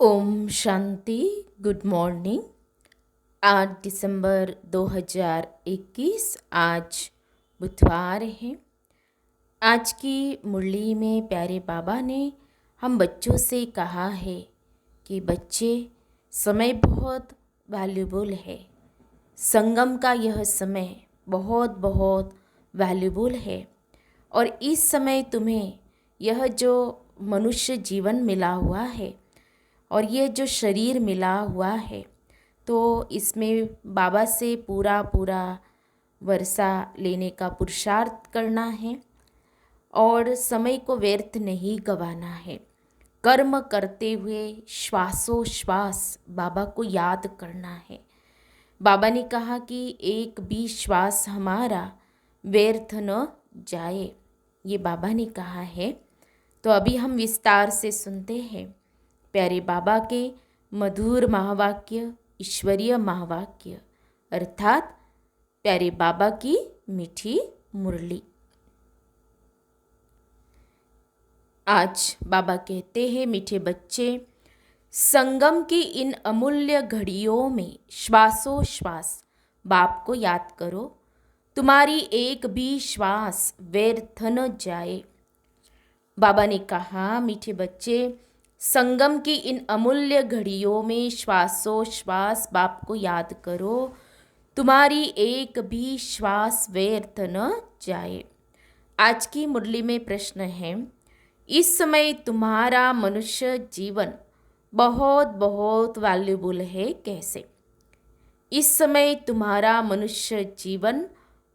Om Shanti. Good morning. आज दिसंबर 2021, आज बुधवार है। आज की मुरली में प्यारे बाबा ने हम बच्चों से कहा है कि बच्चे, समय बहुत वैल्यूबल है। संगम का यह समय बहुत बहुत वैल्यूबल है और इस समय तुम्हें यह जो मनुष्य जीवन मिला हुआ है और ये जो शरीर मिला हुआ है, तो इसमें बाबा से पूरा पूरा वर्षा लेने का पुरुषार्थ करना है और समय को व्यर्थ नहीं गंवाना है। कर्म करते हुए श्वासोश्वास बाबा को याद करना है। बाबा ने कहा कि एक भी श्वास हमारा व्यर्थ न जाए, ये बाबा ने कहा है। तो अभी हम विस्तार से सुनते हैं प्यारे बाबा के मधुर महावाक्य, ईश्वरीय महावाक्य, अर्थात प्यारे बाबा की मीठी मुरली। आज बाबा कहते हैं, मीठे बच्चे, संगम की इन अमूल्य घड़ियों में श्वासोश्वास बाप को याद करो। तुम्हारी एक भी श्वास व्यर्थ न जाए। बाबा ने कहा, मीठे बच्चे, संगम की इन अमूल्य घड़ियों में श्वासोश्वास बाप को याद करो। तुम्हारी एक भी श्वास व्यर्थ न जाए। आज की मुरली में प्रश्न है, इस समय तुम्हारा मनुष्य जीवन बहुत बहुत वैल्यूबल है, कैसे? इस समय तुम्हारा मनुष्य जीवन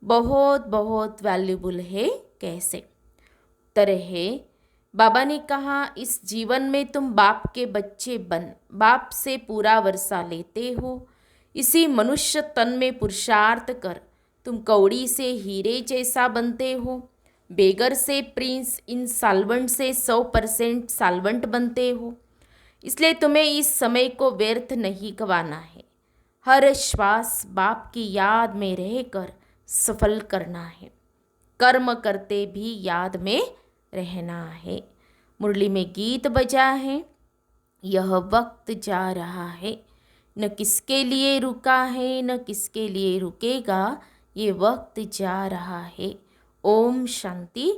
बहुत बहुत वैल्यूबल है, कैसे? तरह है, बाबा ने कहा, इस जीवन में तुम बाप के बच्चे बन बाप से पूरा वर्षा लेते हो। इसी मनुष्य तन में पुरुषार्थ कर तुम कौड़ी से हीरे जैसा बनते हो, बेगर से प्रिंस, इन साल्वेंट से 100% साल्वेंट बनते हो। इसलिए तुम्हें इस समय को व्यर्थ नहीं गंवाना है। हर श्वास बाप की याद में रहकर सफल करना है। कर्म करते भी याद में रहना है। मुरली में गीत बजा है, यह वक्त जा रहा है, न किसके लिए रुका है न किसके लिए रुकेगा, ये वक्त जा रहा है। ओम शांति।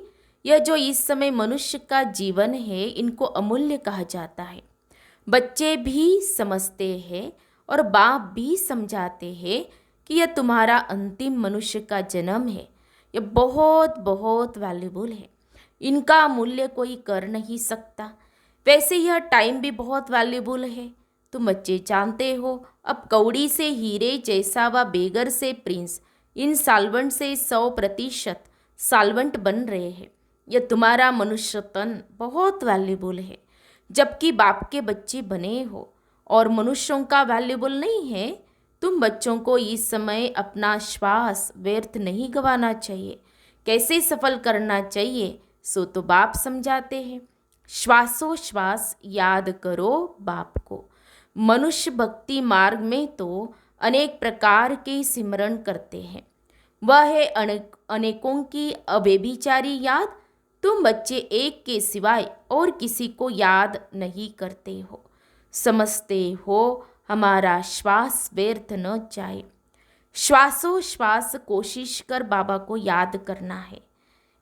यह जो इस समय मनुष्य का जीवन है, इनको अमूल्य कहा जाता है। बच्चे भी समझते हैं और बाप भी समझाते हैं कि यह तुम्हारा अंतिम मनुष्य का जन्म है। यह बहुत बहुत वैल्यूबल है। इनका मूल्य कोई कर नहीं सकता। वैसे यह टाइम भी बहुत वैल्यूबल है। तुम बच्चे जानते हो, अब कौड़ी से हीरे जैसा व बेगर से प्रिंस, इन साल्वेंट से 100% साल्वेंट बन रहे हैं। यह तुम्हारा मनुष्य तन बहुत वैल्यूबल है। जबकि बाप के बच्चे बने हो और मनुष्यों का वैल्यूबल नहीं है। तुम बच्चों को इस समय अपना श्वास व्यर्थ नहीं गंवाना चाहिए। कैसे सफल करना चाहिए सो तो बाप समझाते हैं। श्वासोश्वास याद करो बाप को। मनुष्य भक्ति मार्ग में तो अनेक प्रकार के सिमरण करते हैं। वह है अनेकों की अव्यभिचारी याद। तुम बच्चे एक के सिवाय और किसी को याद नहीं करते हो। समझते हो हमारा श्वास व्यर्थ न जाए। श्वासोश्वास कोशिश कर बाबा को याद करना है।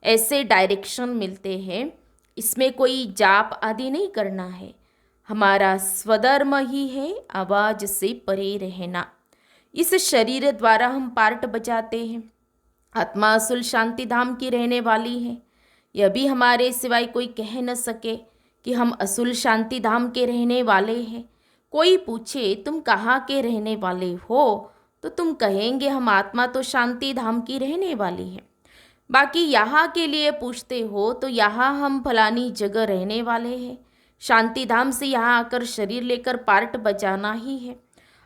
ऐसे डायरेक्शन मिलते हैं, इसमें कोई जाप आदि नहीं करना है। हमारा स्वधर्म ही है आवाज से परे रहना। इस शरीर द्वारा हम पार्ट बजाते हैं। आत्मा असुल शांति धाम की रहने वाली है। यह भी हमारे सिवाय कोई कह न सके कि हम असुल शांति धाम के रहने वाले हैं। कोई पूछे तुम कहाँ के रहने वाले हो, तो तुम कहेंगे हम आत्मा तो शांति धाम की रहने वाली है। बाकी यहाँ के लिए पूछते हो तो यहाँ हम फलानी जगह रहने वाले हैं। शांति धाम से यहाँ आकर शरीर लेकर पार्ट बजाना ही है।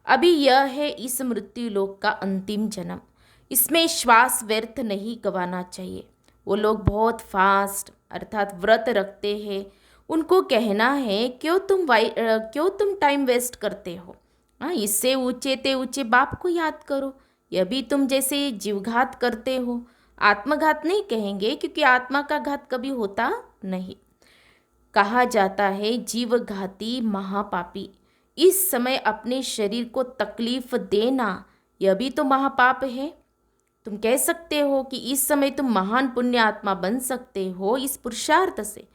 अभी यह है इस मृत्यु लोक का अंतिम जन्म। इसमें श्वास व्यर्थ नहीं गंवाना चाहिए। वो लोग बहुत फास्ट अर्थात व्रत रखते हैं, उनको कहना है क्यों तुम टाइम वेस्ट करते हो। इससे ऊंचे ते ऊंचे बाप को याद करो। यह भी तुम जैसे जीवघात करते हो। आत्मघात नहीं कहेंगे क्योंकि आत्मा का घात कभी होता नहीं। कहा जाता है जीवघाती महापापी। इस समय अपने शरीर को तकलीफ देना यह भी तो महापाप है। तुम कह सकते हो कि इस समय तुम महान पुण्य आत्मा बन सकते हो इस पुरुषार्थ से।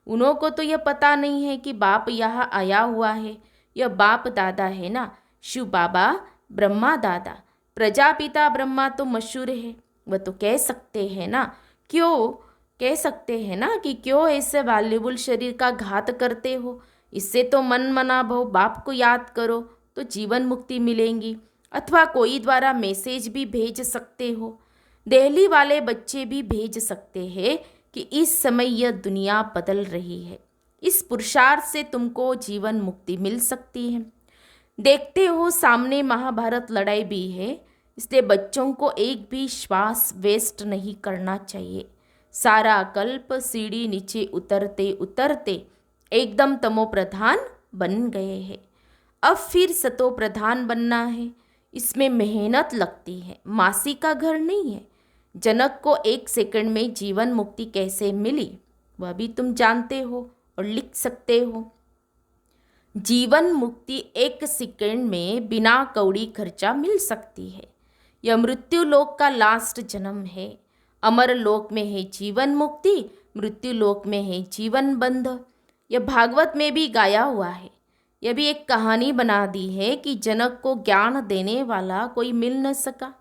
उन्हों को तो यह पता नहीं है कि बाप यहाँ आया हुआ है, यह बाप दादा है ना, शिव बाबा, ब्रह्मा दादा। प्रजापिता ब्रह्मा तो मशहूर है, वह तो कह सकते हैं ना, क्यों कह सकते हैं ना कि क्यों ऐसे वैल्यूबल शरीर का घात करते हो। इससे तो मन मना भव, बाप को याद करो तो जीवन मुक्ति मिलेंगी। अथवा कोई द्वारा मैसेज भी भेज सकते हो, दिल्ली वाले बच्चे भी भेज सकते हैं कि इस समय यह दुनिया बदल रही है, इस पुरुषार्थ से तुमको जीवन मुक्ति मिल सकती है। देखते हो सामने महाभारत लड़ाई भी है, इसलिए बच्चों को एक भी श्वास वेस्ट नहीं करना चाहिए। सारा कल्प सीढ़ी नीचे उतरते उतरते एकदम तमो प्रधान बन गए हैं। अब फिर सतो प्रधान बनना है, इसमें मेहनत लगती है, मासी का घर नहीं है। जनक को 1 सेकंड में जीवन मुक्ति कैसे मिली वह भी तुम जानते हो और लिख सकते हो। जीवन मुक्ति 1 सेकंड में बिना कौड़ी खर्चा मिल सकती है। यह मृत्यु लोक का लास्ट जन्म है। अमर लोक में है जीवन मुक्ति, मृत्यु लोक में है जीवन बंध। यह भागवत में भी गाया हुआ है। यह भी एक कहानी बना दी है कि जनक को ज्ञान देने वाला कोई मिल न सका।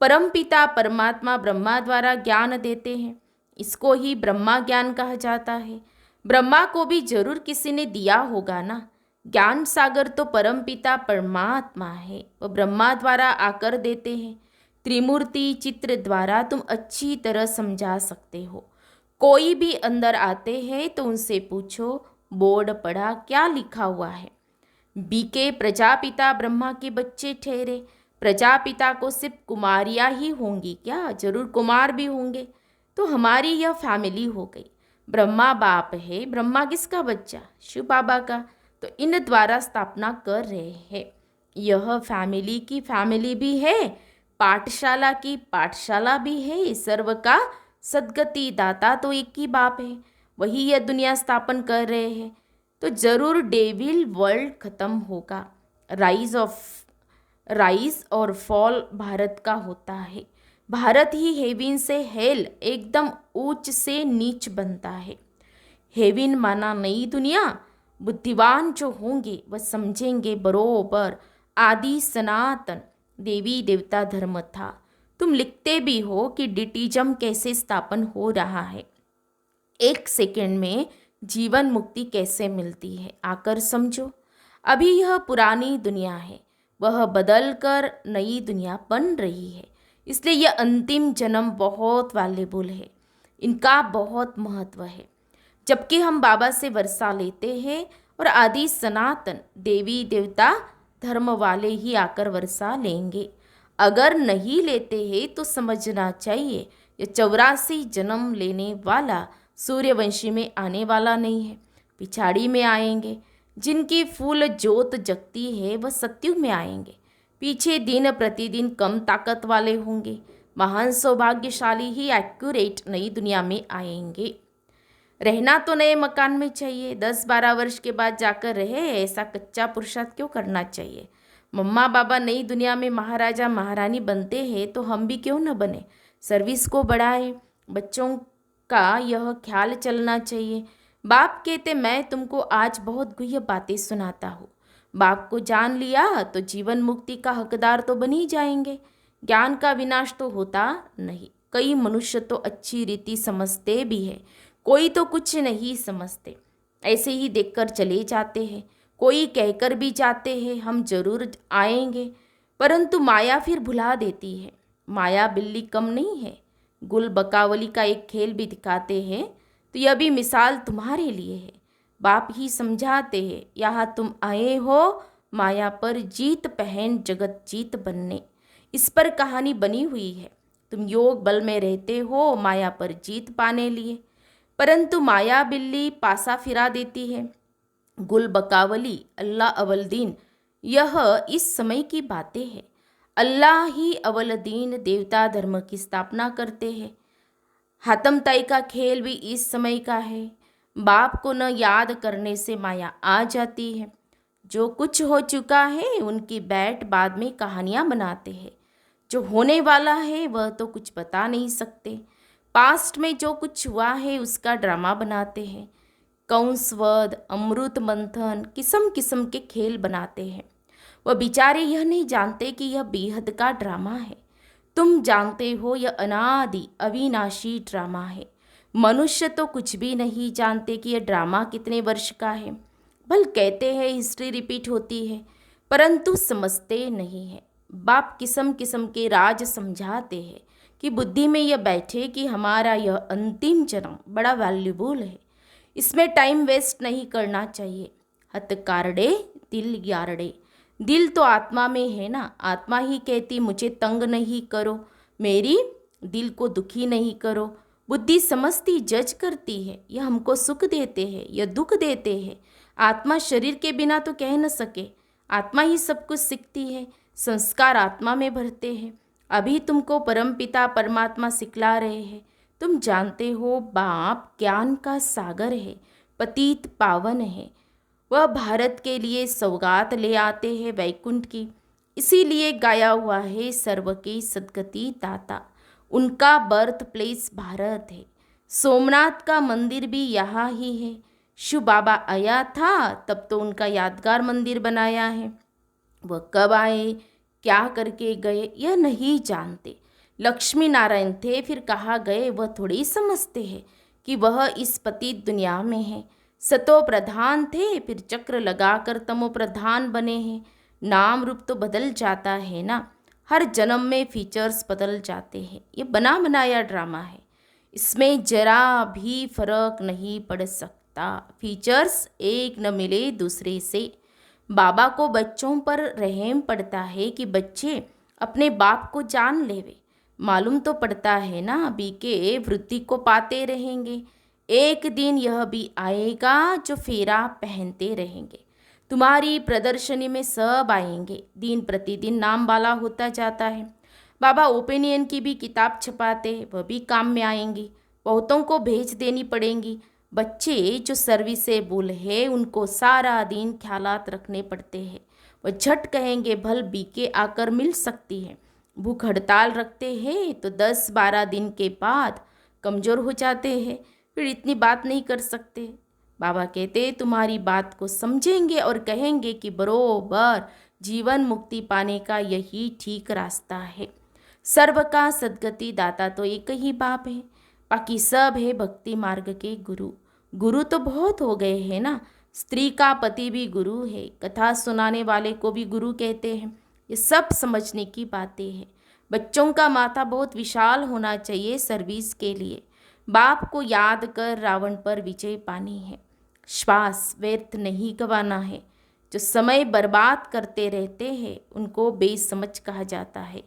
परमपिता परमात्मा ब्रह्मा द्वारा ज्ञान देते हैं, इसको ही ब्रह्मा ज्ञान कहा जाता है। ब्रह्मा को भी जरूर किसी ने दिया होगा ना। ज्ञान सागर तो परमपिता परमात्मा है, वह ब्रह्मा द्वारा आकर देते हैं। त्रिमूर्ति चित्र द्वारा तुम अच्छी तरह समझा सकते हो। कोई भी अंदर आते हैं तो उनसे पूछो बोर्ड पढ़ा क्या लिखा हुआ है। बीके प्रजापिता ब्रह्मा के बच्चे ठहरे। प्रजापिता को सिर्फ कुमारियाँ ही होंगी क्या? जरूर कुमार भी होंगे। तो हमारी यह फैमिली हो गई। ब्रह्मा बाप है, ब्रह्मा किसका बच्चा? शिव बाबा का। तो इन द्वारा स्थापना कर रहे हैं। यह फैमिली की फैमिली भी है, पाठशाला की पाठशाला भी है। सर्व का सद्गति दाता तो एक ही बाप है, वही यह दुनिया स्थापन कर रहे हैं। तो जरूर डेविल वर्ल्ड खत्म होगा। राइज और फॉल भारत का होता है। भारत ही हेविन से हेल, एकदम ऊंच से नीच बनता है। हेविन माना नई दुनिया। बुद्धिवान जो होंगे वह समझेंगे बरोबर आदि सनातन देवी देवता धर्म था। तुम लिखते भी हो कि डिटिज्म कैसे स्थापन हो रहा है, 1 सेकंड में जीवन मुक्ति कैसे मिलती है, आकर समझो। अभी यह पुरानी दुनिया है, वह बदल कर नई दुनिया बन रही है। इसलिए यह अंतिम जन्म बहुत वैल्यूबल है, इनका बहुत महत्व है। जबकि हम बाबा से वर्षा लेते हैं और आदि सनातन देवी देवता धर्म वाले ही आकर वर्षा लेंगे। अगर नहीं लेते हैं तो समझना चाहिए ये 84 जन्म लेने वाला सूर्यवंशी में आने वाला नहीं है, पिछाड़ी में आएंगे। जिनकी फूल जोत जगती है वह सत्युग में आएंगे। पीछे दिन प्रतिदिन कम ताकत वाले होंगे। महान सौभाग्यशाली ही एक्यूरेट नई दुनिया में आएंगे। रहना तो नए मकान में चाहिए, 10-12 वर्ष के बाद जाकर रहे, ऐसा कच्चा पुरुषार्थ क्यों करना चाहिए। मम्मा बाबा नई दुनिया में महाराजा महारानी बनते हैं तो हम भी क्यों न बने। सर्विस को बढ़ाए, बच्चों का यह ख्याल चलना चाहिए। बाप कहते मैं तुमको आज बहुत गुह्य बातें सुनाता हूँ। बाप को जान लिया तो जीवन मुक्ति का हकदार तो बन ही जाएंगे। ज्ञान का विनाश तो होता नहीं। कई मनुष्य तो अच्छी रीति समझते भी है, कोई तो कुछ नहीं समझते, ऐसे ही देखकर चले जाते हैं। कोई कहकर भी जाते हैं हम जरूर आएंगे, परंतु माया फिर भुला देती है। माया बिल्ली कम नहीं है। गुल बकावली का एक खेल भी दिखाते हैं, तो यह भी मिसाल तुम्हारे लिए है। बाप ही समझाते हैं, यहाँ तुम आए हो माया पर जीत पहन जगत जीत बनने। इस पर कहानी बनी हुई है। तुम योग बल में रहते हो माया पर जीत पाने लिए, परंतु माया बिल्ली पासा फिरा देती है। गुल बकावली अल्लाह अवल दीन, यह इस समय की बातें हैं। अल्लाह ही अवल दीन देवता धर्म की स्थापना करते हैं। हातम ताई का खेल भी इस समय का है। बाप को न याद करने से माया आ जाती है। जो कुछ हो चुका है उनकी बैठ बाद में कहानियाँ बनाते हैं। जो होने वाला है वह तो कुछ बता नहीं सकते। पास्ट में जो कुछ हुआ है उसका ड्रामा बनाते हैं। कंसवध, अमृत मंथन, किस्म किस्म के खेल बनाते हैं। वह बेचारे यह नहीं जानते कि यह बेहद का ड्रामा है। तुम जानते हो यह अनादि अविनाशी ड्रामा है। मनुष्य तो कुछ भी नहीं जानते कि यह ड्रामा कितने वर्ष का है। भल कहते हैं हिस्ट्री रिपीट होती है, परंतु समझते नहीं है। बाप किस्म किस्म के राज समझाते हैं कि बुद्धि में यह बैठे कि हमारा यह अंतिम जन्म बड़ा वैल्यूबल है, इसमें टाइम वेस्ट नहीं करना चाहिए। हतकारड़े दिल यारड़े, दिल तो आत्मा में है ना। आत्मा ही कहती मुझे तंग नहीं करो, मेरी दिल को दुखी नहीं करो। बुद्धि समझती, जज करती है, यह हमको सुख देते हैं, यह दुख देते हैं। आत्मा शरीर के बिना तो कह न सके। आत्मा ही सब कुछ सीखती है, संस्कार आत्मा में भरते हैं। अभी तुमको परमपिता परमात्मा सिखला रहे हैं। तुम जानते हो बाप ज्ञान का सागर है, पतित पावन है। वह भारत के लिए सौगात ले आते हैं वैकुंठ की। इसीलिए गाया हुआ है सर्व की सद्गति दाता। उनका बर्थ प्लेस भारत है। सोमनाथ का मंदिर भी यहाँ ही है। शिव बाबा आया था तब तो उनका यादगार मंदिर बनाया है। वह कब आए, क्या करके गए, यह नहीं जानते। लक्ष्मी नारायण थे, फिर कहाँ गए, वह थोड़ी समझते हैं कि वह इस पतित दुनिया में है। सतो प्रधान थे, फिर चक्र लगाकर तमो प्रधान बने हैं। नाम रूप तो बदल जाता है ना, हर जन्म में फीचर्स बदल जाते हैं। ये बना बनाया ड्रामा है, इसमें जरा भी फर्क नहीं पड़ सकता। फीचर्स एक न मिले दूसरे से। बाबा को बच्चों पर रहम पड़ता है कि बच्चे अपने बाप को जान लेवे। मालूम तो पड़ता है ना, बीके वृत्ति को पाते रहेंगे। एक दिन यह भी आएगा जो फेरा पहनते रहेंगे। तुम्हारी प्रदर्शनी में सब आएंगे। दिन प्रतिदिन नाम वाला होता जाता है। बाबा ओपिनियन की भी किताब छपाते हैं, वह भी काम में आएंगी। बहुतों को भेज देनी पड़ेंगी। बच्चे जो सर्विसेबल है उनको सारा दिन ख्यालात रखने पड़ते हैं। वह झट कहेंगे भल बीके आकर मिल सकती है। भूख हड़ताल रखते हैं तो 10-12 दिन के बाद कमज़ोर हो जाते हैं, फिर इतनी बात नहीं कर सकते। बाबा कहते तुम्हारी बात को समझेंगे और कहेंगे कि बरोबर जीवन मुक्ति पाने का यही ठीक रास्ता है। सर्व का सद्गति दाता तो एक ही बाप है, बाकी सब है भक्ति मार्ग के गुरु। गुरु तो बहुत हो गए हैं ना। स्त्री का पति भी गुरु है, कथा सुनाने वाले को भी गुरु कहते हैं। ये सब समझने की बातें हैं। बच्चों का माथा बहुत विशाल होना चाहिए सर्विस के लिए। बाप को याद कर रावण पर विजय पानी है। श्वास व्यर्थ नहीं गंवाना है। जो समय बर्बाद करते रहते हैं उनको बेसमझ कहा जाता है।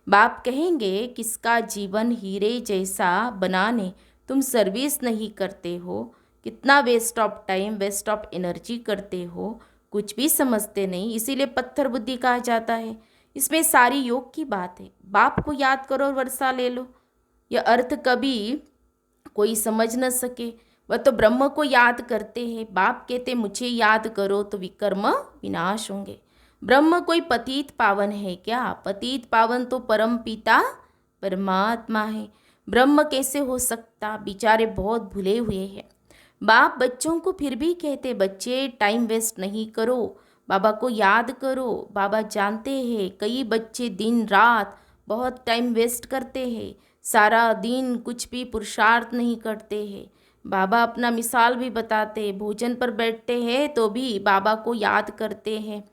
बाप कहेंगे किसका जीवन हीरे जैसा बनाने तुम सर्विस नहीं करते हो, कितना waste of time, waste of energy करते हो, कुछ भी समझते नहीं, इसीलिए पत्थर बुद्धि कहा जाता है। इसमें सारी योग की बात है। बाप को याद करो और वर्षा ले लो, यह अर्थ कभी कोई समझ न सके। वह तो ब्रह्म को याद करते हैं। बाप कहते मुझे याद करो तो विकर्म विनाश होंगे। ब्रह्म कोई पतित पावन है क्या? पतित पावन तो परम पिता परमात्मा है। ब्रह्म कैसे हो सकता? बेचारे बहुत भूले हुए हैं। बाप बच्चों को फिर भी कहते बच्चे टाइम वेस्ट नहीं करो, बाबा को याद करो। बाबा जानते हैं कई बच्चे दिन रात बहुत टाइम वेस्ट करते हैं, सारा दिन कुछ भी पुरुषार्थ नहीं करते हैं। बाबा अपना मिसाल भी बताते, भोजन पर बैठते हैं तो भी बाबा को याद करते हैं।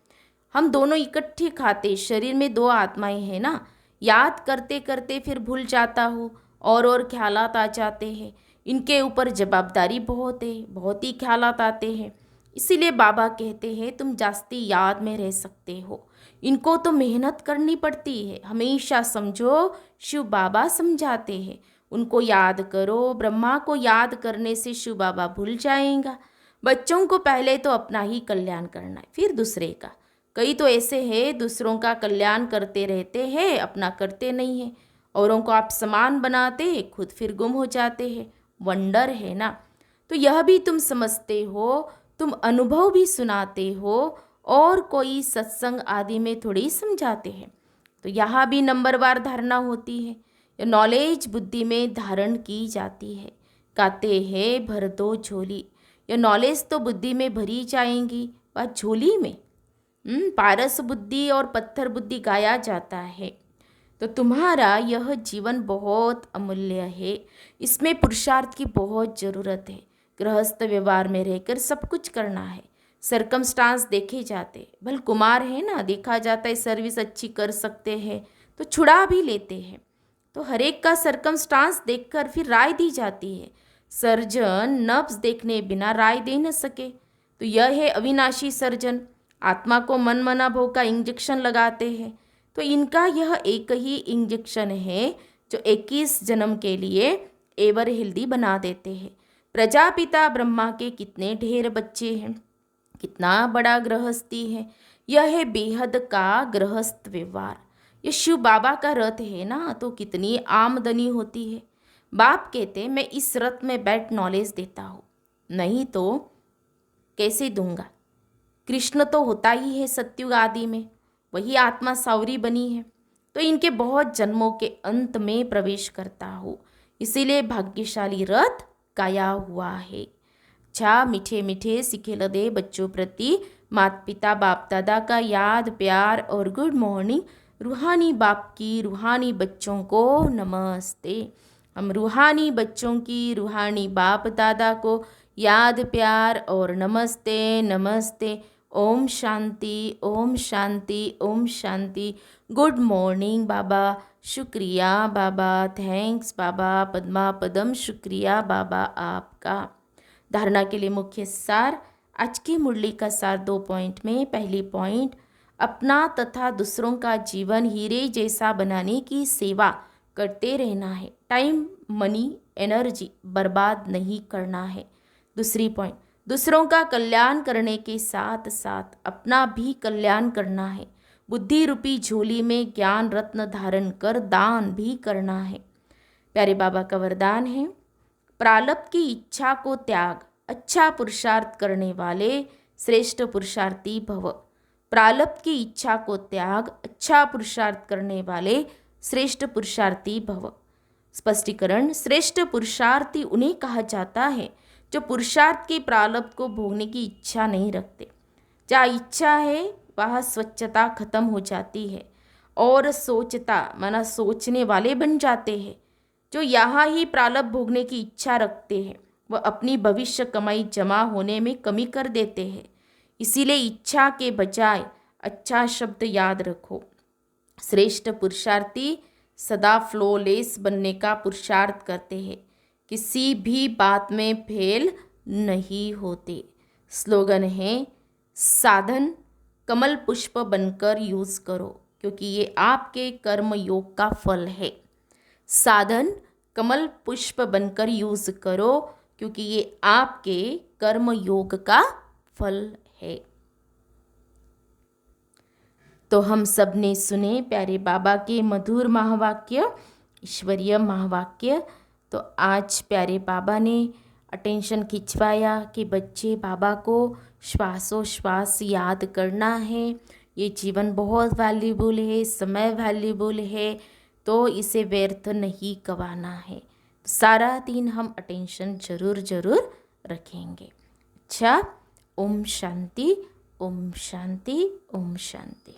हम दोनों इकट्ठे खाते, शरीर में दो आत्माएं हैं ना। याद करते करते फिर भूल जाता हूँ और ख्यालात आ जाते हैं। इनके ऊपर जवाबदारी बहुत है, बहुत ही ख्यालात आते हैं। इसीलिए बाबा कहते हैं तुम जास्ती याद में रह सकते हो, इनको तो मेहनत करनी पड़ती है। हमेशा समझो शिव बाबा समझाते हैं, उनको याद करो। ब्रह्मा को याद करने से शिव बाबा भूल जाएगा। बच्चों को पहले तो अपना ही कल्याण करना है, फिर दूसरे का। कई तो ऐसे हैं दूसरों का कल्याण करते रहते हैं, अपना करते नहीं हैं। औरों को आप समान बनाते, खुद फिर गुम हो जाते हैं। वंडर है ना। तो यह भी तुम समझते हो, तुम अनुभव भी सुनाते हो और कोई सत्संग आदि में थोड़ी समझाते हैं। तो यहाँ भी नंबरवार धारणा होती है। ये नॉलेज बुद्धि में धारण की जाती है। कहते हैं भर दो झोली, ये नॉलेज तो बुद्धि में भरी जाएंगी, वह झोली में पारस बुद्धि और पत्थर बुद्धि गाया जाता है। तो तुम्हारा यह जीवन बहुत अमूल्य है, इसमें पुरुषार्थ की बहुत ज़रूरत है। गृहस्थ व्यवहार में रहकर सब कुछ करना है। सरकमस्टांस देखे जाते, भल कुमार है ना, देखा जाता है सर्विस अच्छी कर सकते हैं तो छुड़ा भी लेते हैं। तो हर एक का सरकमस्टांस देखकर फिर राय दी जाती है। सर्जन नब्ज देखने बिना राय दे न सके। तो यह है अविनाशी सर्जन, आत्मा को मन मना भोग का इंजेक्शन लगाते हैं। तो इनका यह एक ही इंजेक्शन है जो 21 जन्म के लिए एवर हेल्दी बना देते हैं। प्रजापिता ब्रह्मा के कितने ढेर बच्चे हैं, कितना बड़ा गृहस्थी है। यह है बेहद का गृहस्थ व्यवहार। ये शिव बाबा का रथ है ना, तो कितनी आमदनी होती है। बाप कहते मैं इस रथ में बैठ नॉलेज देता हूँ, नहीं तो कैसे दूंगा। कृष्ण तो होता ही है सत्युग आदि में, वही आत्मा सावरी बनी है। तो इनके बहुत जन्मों के अंत में प्रवेश करता हूँ, इसीलिए भाग्यशाली रथ गाया हुआ है। अच्छा, मीठे मीठे सिखेल दे बच्चों प्रति माता पिता बाप दादा का याद प्यार और गुड मॉर्निंग। रूहानी बाप की रूहानी बच्चों को नमस्ते। हम रूहानी बच्चों की रूहानी बाप दादा को याद प्यार और नमस्ते नमस्ते। ओम शांति ओम शांति ओम शांति। गुड मॉर्निंग बाबा, शुक्रिया बाबा, थैंक्स बाबा, पद्मा पदम शुक्रिया बाबा आपका। धारणा के लिए मुख्य सार, आज की मुरली का सार 2 पॉइंट में। पहली पॉइंट, अपना तथा दूसरों का जीवन हीरे जैसा बनाने की सेवा करते रहना है। टाइम मनी एनर्जी बर्बाद नहीं करना है। दूसरी पॉइंट, दूसरों का कल्याण करने के साथ साथ अपना भी कल्याण करना है। बुद्धि रूपी झोली में ज्ञान रत्न धारण कर दान भी करना है। प्यारे बाबा का वरदान है, प्रारब्ध की इच्छा को त्याग, अच्छा पुरुषार्थ करने वाले श्रेष्ठ पुरुषार्थी भव। प्रारब्ध की इच्छा को त्याग, अच्छा पुरुषार्थ करने वाले श्रेष्ठ पुरुषार्थी भव। स्पष्टीकरण, श्रेष्ठ पुरुषार्थी उन्हें कहा जाता है जो पुरुषार्थ के प्रारब्ध को भोगने की इच्छा नहीं रखते। जहाँ इच्छा है वहाँ स्वच्छता खत्म हो जाती है और सोचता माना सोचने वाले बन जाते हैं। जो यहाँ ही प्रारब्ध भोगने की इच्छा रखते हैं वह अपनी भविष्य कमाई जमा होने में कमी कर देते हैं। इसीलिए इच्छा के बजाय अच्छा शब्द याद रखो। श्रेष्ठ पुरुषार्थी सदा फ्लोलेस बनने का पुरुषार्थ करते हैं, किसी भी बात में फेल नहीं होते। स्लोगन है, साधन कमल पुष्प बनकर यूज़ करो क्योंकि ये आपके कर्म योग का फल है। साधन कमल पुष्प बनकर यूज़ करो क्योंकि ये आपके कर्म योग का फल है। तो हम सब ने सुने प्यारे बाबा के मधुर महावाक्य, ईश्वरीय महावाक्य। तो आज प्यारे बाबा ने अटेंशन खिंचवाया कि बच्चे बाबा को श्वासोश्वास याद करना है। ये जीवन बहुत वैल्यूबल है, समय वैल्यूबल है, तो इसे व्यर्थ नहीं गंवाना है। सारा दिन हम अटेंशन ज़रूर ज़रूर रखेंगे। अच्छा, ओम शांति ओम शांति ओम शांति।